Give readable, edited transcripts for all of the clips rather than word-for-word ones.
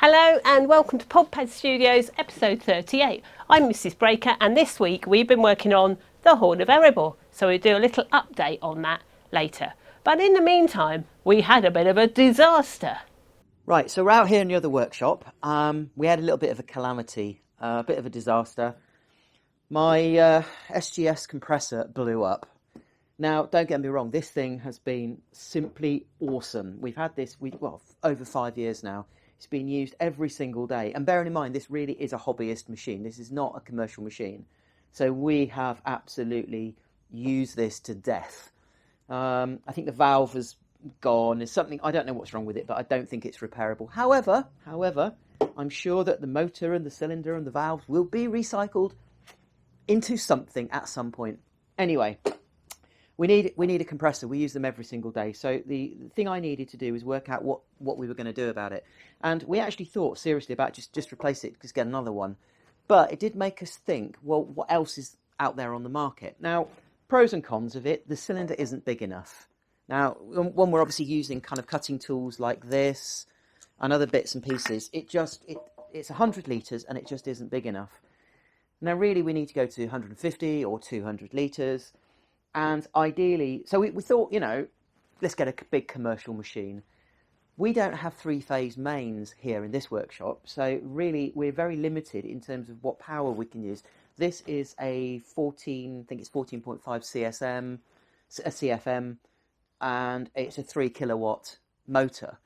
Hello and welcome to Podpadstudios episode 38. I'm Mrs Breaker and this week we've been working on the Horn of Erebor, so we'll do a little update on that later. But in the meantime, we had a bit of a disaster. Right, so we're out here in the other workshop. We had a little bit of a calamity, a bit of a disaster. My SGS compressor blew up. Now, don't get me wrong, this thing has been simply awesome. We've had this, over 5 years now. It's been used every single day. And bearing in mind, this really is a hobbyist machine. This is not a commercial machine. So we have absolutely used this to death. I think the valve has gone. There's something, I don't know what's wrong with it, but I don't think it's repairable. However, I'm sure that the motor and the cylinder and the valves will be recycled into something at some point. Anyway, we need a compressor. We use them every single day. So the thing I needed to do was work out what we were going to do about it. And we actually thought seriously about just replace it, just get another one. But it did make us think, well, what else is out there on the market? Now, pros and cons of it, the cylinder isn't big enough. Now, when we're obviously using kind of cutting tools like this and other bits and pieces, it's 100 litres and it just isn't big enough. Now, really, we need to go to 150 or 200 litres. And ideally, so we thought, let's get a big commercial machine. We don't have three-phase mains here in this workshop, so really we're very limited in terms of what power we can use. This is a 14.5 CSM, a CFM, and it's a 3 kilowatt motor.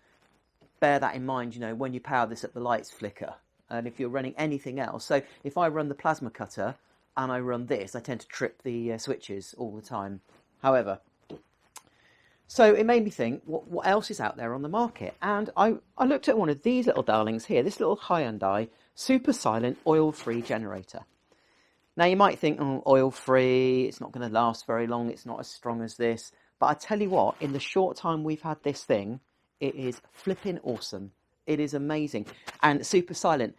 Bear that in mind, when you power this up, the lights flicker. And if you're running anything else, so if I run the plasma cutter, and I run this, I tend to trip the switches all the time. However, so it made me think, what else is out there on the market? And I looked at one of these little darlings here, this little Hyundai super silent oil-free generator. Now you might think, oh, oil-free, it's not going to last very long, it's not as strong as this. But I tell you what, in the short time we've had this thing, it is flipping awesome. It is amazing. And super silent.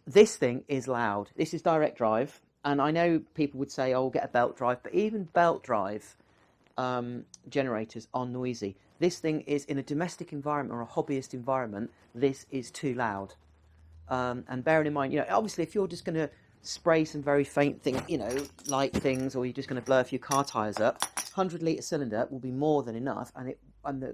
This thing is loud. This is direct drive. And I know people would say, oh, get a belt drive, but even belt drive generators are noisy. This thing is in a domestic environment or a hobbyist environment, this is too loud. And bearing in mind, obviously if you're just going to spray some very faint things, light things, or you're just going to blow a few car tyres up, 100 litre cylinder will be more than enough, and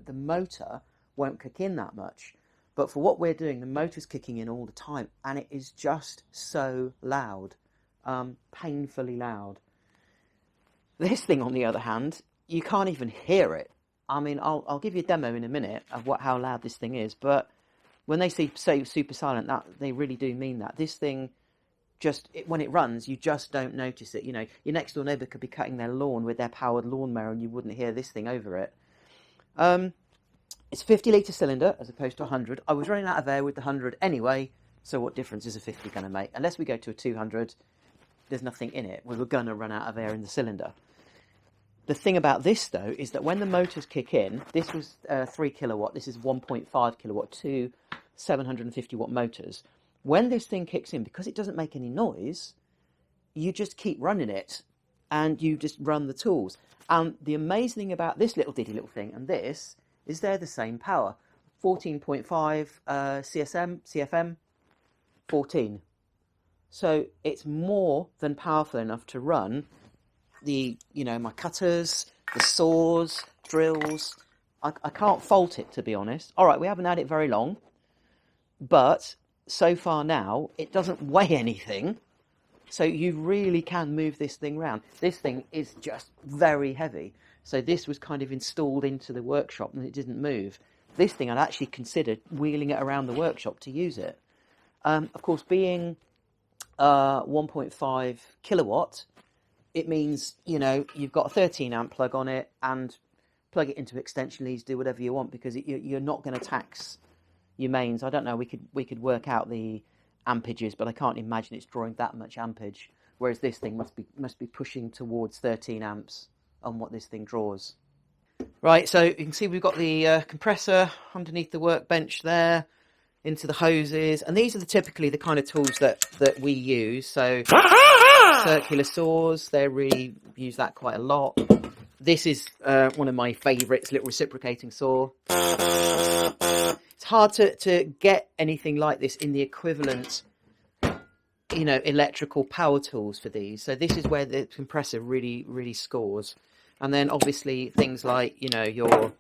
the motor won't kick in that much. But for what we're doing, the motor's kicking in all the time, and it is just so loud. Painfully loud. This thing, on the other hand, you can't even hear it. I mean, I'll give you a demo in a minute of how loud this thing is, but when they say super silent, that they really do mean that. This thing, when it runs, you just don't notice it. Your next door neighbour could be cutting their lawn with their powered lawnmower and you wouldn't hear this thing over it. It's a 50 litre cylinder as opposed to 100. I was running out of air with the 100 anyway, so what difference is a 50 going to make? Unless we go to a 200, there's nothing in it. We were going to run out of air in the cylinder. The thing about this, though, is that when the motors kick in, this was 3 kilowatt, this is 1.5 kilowatt, two 750 watt motors. When this thing kicks in, because it doesn't make any noise, you just keep running it and you just run the tools. And the amazing thing about this little thing and this is they're the same power. 14.5 CFM, 14. So it's more than powerful enough to run my cutters, the saws, drills. I can't fault it, to be honest. All right, we haven't had it very long, but so far now, it doesn't weigh anything. So you really can move this thing around. This thing is just very heavy. So this was kind of installed into the workshop and it didn't move. This thing, I'd actually considered wheeling it around the workshop to use it. Of course, being 1.5 kilowatt, it means you've got a 13 amp plug on it and plug it into extension leads, do whatever you want, because you're not going to tax your mains. I don't know, we could work out the ampages, but I can't imagine it's drawing that much ampage, whereas this thing must be pushing towards 13 amps on what this thing draws. Right, so you can see we've got the compressor underneath the workbench there, into the hoses, and these are typically the kind of tools that we use. So circular saws, they really use that quite a lot. This is one of my favourites, little reciprocating saw. It's It's hard to get anything like this in the equivalent, you know, electrical power tools for these. So this is where the compressor really, really scores. And then obviously things like, you know, your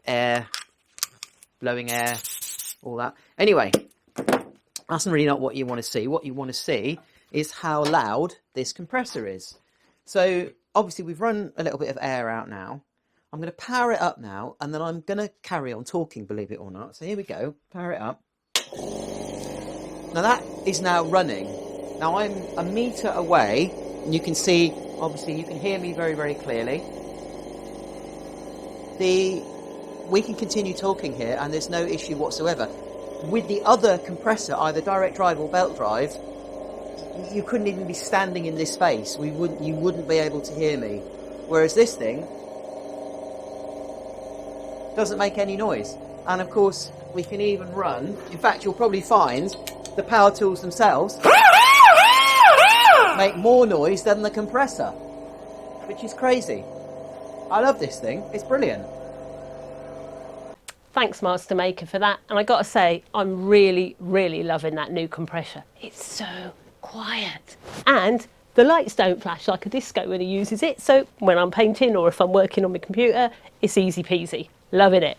air, blowing air, all that. Anyway, that's really not what you want to see. What you want to see is how loud this compressor is. So obviously we've run a little bit of air out now. I'm going to power it up now, and then I'm going to carry on talking, believe it or not. So here we go, power it up. Now that is now running. Now I'm a metre away, and you can see, obviously you can hear me very, very clearly. We can continue talking here, and there's no issue whatsoever. With the other compressor, either direct drive or belt drive, you couldn't even be standing in this space. You wouldn't be able to hear me. Whereas this thing doesn't make any noise. And of course, we can even run. In fact, you'll probably find the power tools themselves make more noise than the compressor, which is crazy. I love this thing. It's brilliant. Thanks, Master Maker, for that. And I got to say, I'm really, really loving that new compressor. It's so quiet. And the lights don't flash like a disco when he uses it. So when I'm painting or if I'm working on my computer, it's easy peasy. Loving it.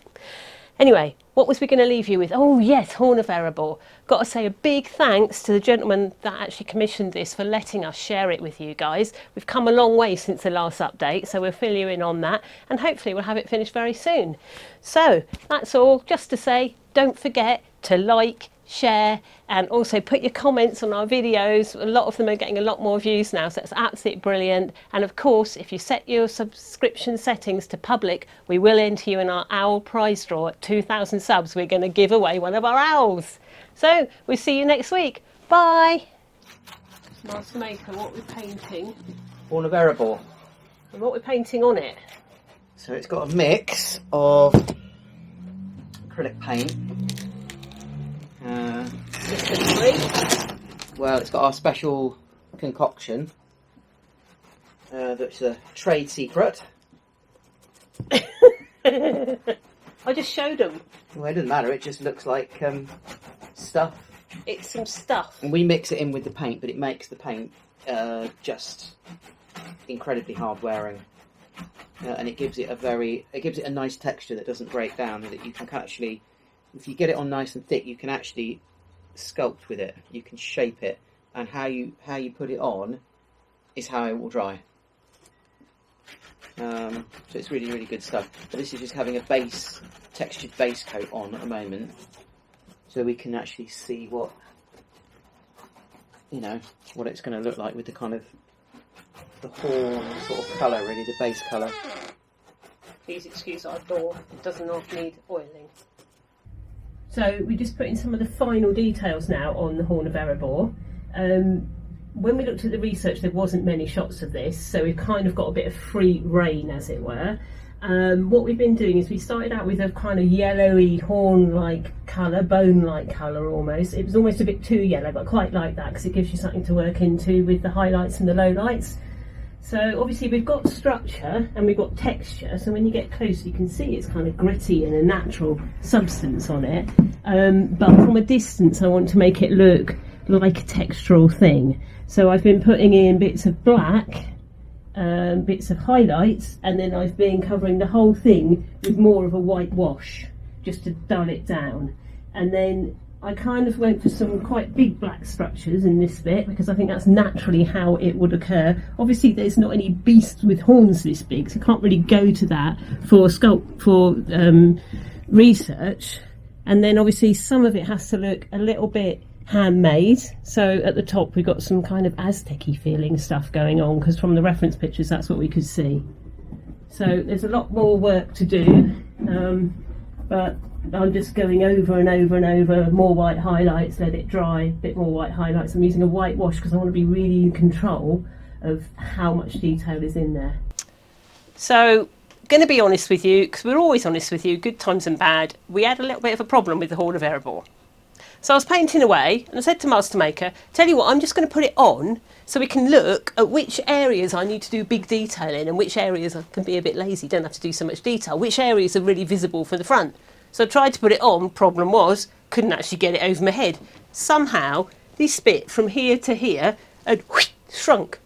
Anyway, what was we going to leave you with? Oh yes, Horn of Erebor. Got to say a big thanks to the gentleman that actually commissioned this for letting us share it with you guys. We've come a long way since the last update, so we'll fill you in on that, and hopefully we'll have it finished very soon. So that's all. Just to say, don't forget to like, share, and also put your comments on our videos. A lot of them are getting a lot more views now, so it's absolutely brilliant. And of course, if you set your subscription settings to public, we will enter you in our owl prize draw. At 2,000 subs, we're going to give away one of our owls. So we'll see you next week. Bye. Master Maker, what we're painting? Horn of Erebor. And what we're painting on it? So it's got a mix of acrylic paint. Well, it's got our special concoction. That's a trade secret. I just showed them. Well, it doesn't matter. It just looks like stuff. It's some stuff. And we mix it in with the paint, but it makes the paint just incredibly hard wearing. And it gives it a nice texture that doesn't break down, and that you can actually, if you get it on nice and thick, you can actually sculpt with it. You can shape it, and how you put it on is how it will dry. So it's really, really good stuff. But this is just having a textured base coat on at the moment, so we can actually see what it's going to look like with the kind of the horn sort of colour, really, the base colour. Please excuse our door. It does not need oiling. So we're just putting some of the final details now on the Horn of Erebor. When we looked at the research, there wasn't many shots of this, so we've kind of got a bit of free rein, as it were. What we've been doing is we started out with a kind of yellowy horn-like colour, bone-like colour almost. It was almost a bit too yellow, but I quite like that because it gives you something to work into with the highlights and the lowlights. So obviously we've got structure and we've got texture, so when you get close you can see it's kind of gritty and a natural substance on it. But from a distance I want to make it look like a textural thing. So I've been putting in bits of black, bits of highlights, and then I've been covering the whole thing with more of a white wash just to dull it down. And then I kind of went for some quite big black structures in this bit because I think that's naturally how it would occur. Obviously there's not any beast with horns this big, so I can't really go to that for research. And then obviously some of it has to look a little bit handmade. So at the top we've got some kind of Aztec-y feeling stuff going on, because from the reference pictures that's what we could see. So there's a lot more work to do, but I'm just going over and over and over, more white highlights, let it dry, a bit more white highlights. I'm using a white wash because I want to be really in control of how much detail is in there. So, going to be honest with you, because we're always honest with you, good times and bad, we had a little bit of a problem with the Horn of Erebor. So I was painting away and I said to Master Maker, tell you what, I'm just going to put it on so we can look at which areas I need to do big detail in and which areas I can be a bit lazy, don't have to do so much detail, which areas are really visible from the front. So I tried to put it on, problem was, couldn't actually get it over my head. Somehow, this bit from here to here had shrunk.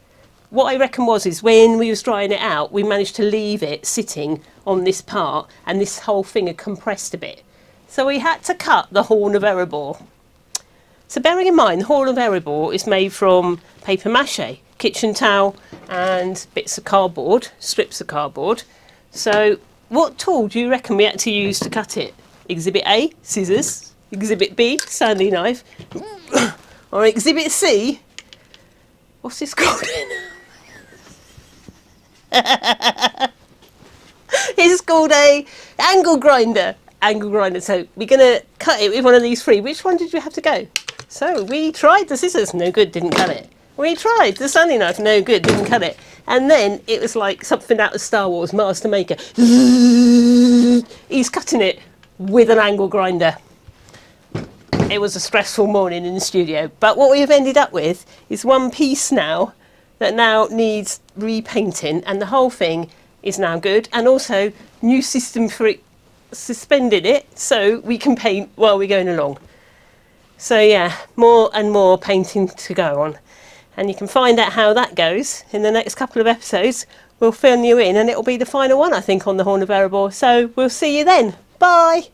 What I reckon is when we was drying it out, we managed to leave it sitting on this part and this whole thing had compressed a bit. So we had to cut the Horn of Erebor. So bearing in mind, the Horn of Erebor is made from paper mache, kitchen towel and bits of cardboard, strips of cardboard. So what tool do you reckon we had to use to cut it? Exhibit A, scissors. Exhibit B, sanding knife. Or Exhibit C, what's this called? It's called a angle grinder. Angle grinder. So we're going to cut it with one of these three. Which one did you have to go? So we tried the scissors, no good, didn't cut it. We tried the sanding knife, no good, didn't cut it. And then it was like something out of Star Wars, Master Maker. He's cutting it with an angle grinder. It was a stressful morning in the studio. But what we have ended up with is one piece now that now needs repainting, and the whole thing is now good, and also new system for it, suspending it so we can paint while we're going along. So yeah, more and more painting to go on, and you can find out how that goes in the next couple of episodes. We'll fill you in and it'll be the final one, I think, on the Horn of Erebor. So we'll see you then. Bye.